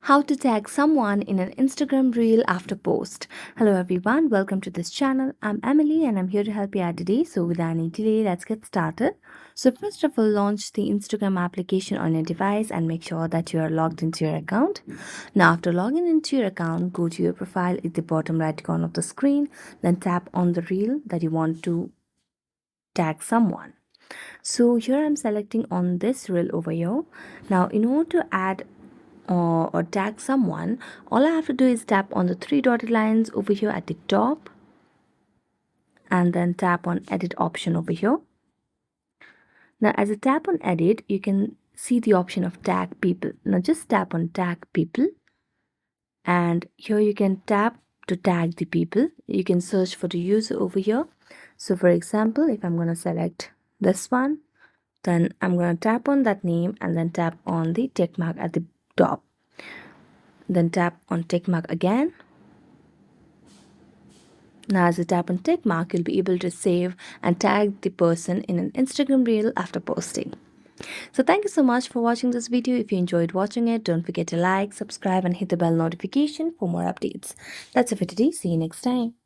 How to tag someone in an Instagram reel after post. Hello everyone, welcome to this channel. I'm Emily and I'm here to help you out today. So without any delay, let's get started. So first of all, launch the Instagram application on your device and make sure that you are logged into your account. Now after logging into your account, go to your profile at the bottom right corner of the screen, then tap on the reel that you want to tag someone. So here I'm selecting on this reel over here. Now in order to add or tag someone, all I have to do is tap on the three dotted lines over here at the top and then tap on edit option over here. Now as I tap on edit, you can see the option of tag people. Now just tap on tag people and here you can tap to tag the people. You can search for the user over here. So for example, if I'm going to select this one, then I'm going to tap on that name and then tap on the tick mark at the top. Then tap on tick mark again. Now as you tap on tick mark, you'll be able to save and tag the person in an Instagram reel after posting. So thank you so much for watching this video. If you enjoyed watching it, don't forget to like, subscribe and hit the bell notification for more updates. That's it for today. See you next time.